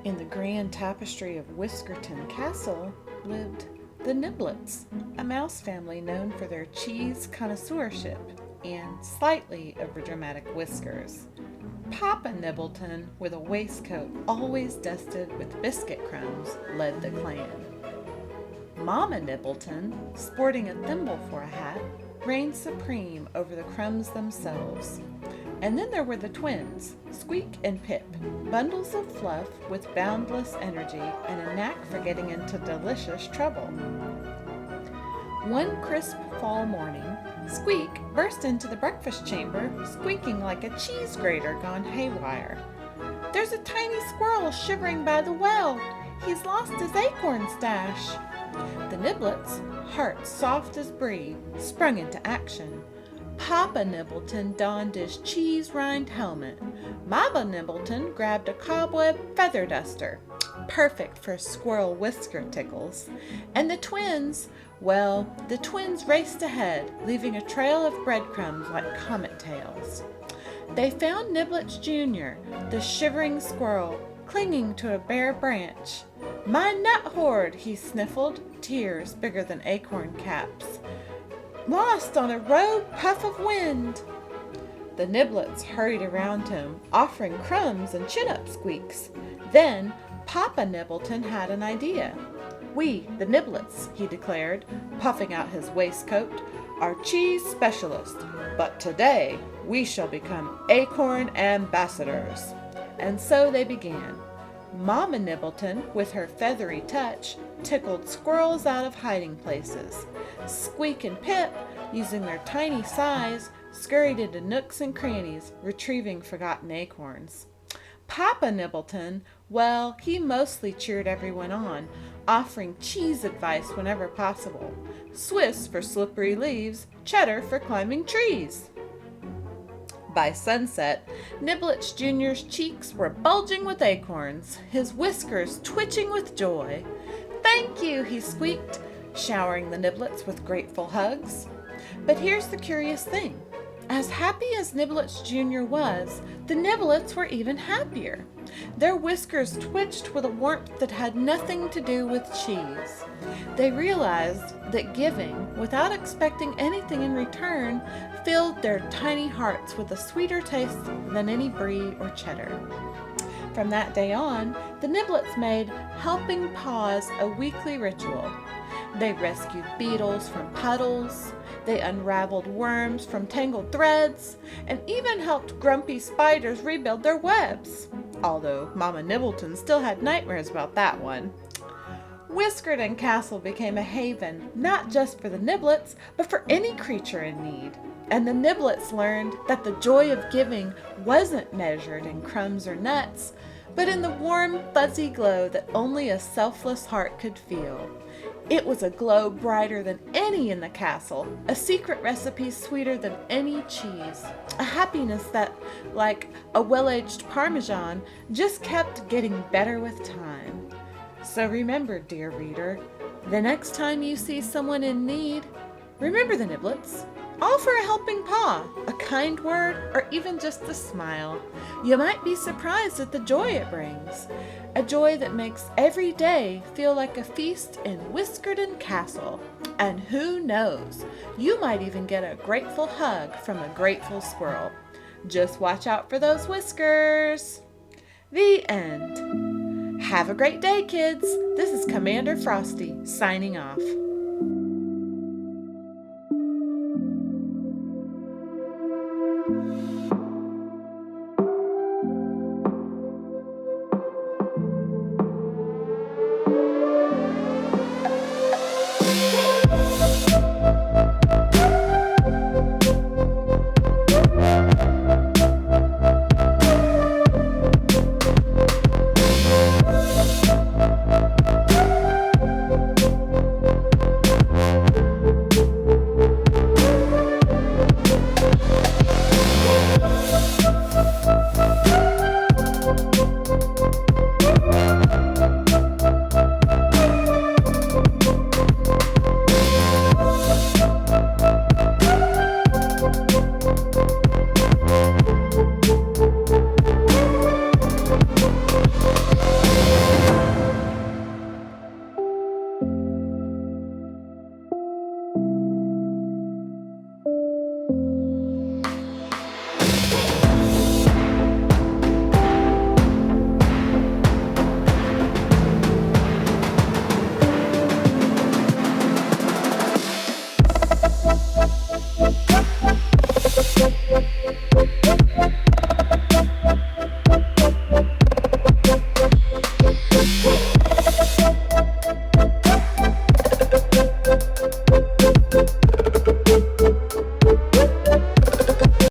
In the grand tapestry of Whisker Castle lived the Niblets, a mouse family known for their cheese connoisseurship and slightly overdramatic whiskers. Papa Nibbleton, with a waistcoat always dusted with biscuit crumbs, led the clan. Mama Nibbleton, sporting a thimble for a hat, reigned supreme over the crumbs themselves. And then there were the twins, Squeak and Pip, bundles of fluff with boundless energy and a knack for getting into delicious trouble. One crisp fall morning, Squeak burst into the breakfast chamber, squeaking like a cheese grater gone haywire. "There's a tiny squirrel shivering by the well. He's lost his acorn stash." The Niblets, hearts soft as brie, sprung into action. Papa Nibbleton donned his cheese-rind helmet. Mama Nibbleton grabbed a cobweb feather duster, perfect for squirrel whisker tickles. And the twins raced ahead, leaving a trail of breadcrumbs like comet tails. They found Niblets Jr., the shivering squirrel, clinging to a bare branch. "My nut hoard," he sniffled, tears bigger than acorn caps. "Lost on a rogue puff of wind." The Niblets hurried around him, offering crumbs and chin-up squeaks. Then Papa Nibbleton had an idea. "We, the Niblets," he declared, puffing out his waistcoat, "are cheese specialists, but today we shall become Acorn Ambassadors." And so they began. Mama Nibbleton, with her feathery touch, tickled squirrels out of hiding places. Squeak and Pip, using their tiny size, scurried into nooks and crannies, retrieving forgotten acorns. Papa Nibbleton, he mostly cheered everyone on, offering cheese advice whenever possible. Swiss for slippery leaves, cheddar for climbing trees. By sunset, Niblets Jr.'s cheeks were bulging with acorns, his whiskers twitching with joy. "Thank you," he squeaked, showering the Niblets with grateful hugs. But here's the curious thing. As happy as Niblets Jr. was, the Niblets were even happier. Their whiskers twitched with a warmth that had nothing to do with cheese. They realized that giving, without expecting anything in return, filled their tiny hearts with a sweeter taste than any brie or cheddar. From that day on, the Niblets made helping paws a weekly ritual. They rescued beetles from puddles, they unraveled worms from tangled threads, and even helped grumpy spiders rebuild their webs. Although Mama Nibbleton still had nightmares about that one. Whisker Castle became a haven not just for the Niblets, but for any creature in need. And the Niblets learned that the joy of giving wasn't measured in crumbs or nuts, but in the warm, fuzzy glow that only a selfless heart could feel. It was a glow brighter than any in the castle, a secret recipe sweeter than any cheese, a happiness that, like a well-aged Parmesan, just kept getting better with time. So remember, dear reader, the next time you see someone in need, remember the Niblets. Offer a helping paw, a kind word, or even just a smile. You might be surprised at the joy it brings. A joy that makes every day feel like a feast in Whisker Castle. And who knows, you might even get a grateful hug from a grateful squirrel. Just watch out for those whiskers. The end. Have a great day, kids. This is Commander Frosty signing off.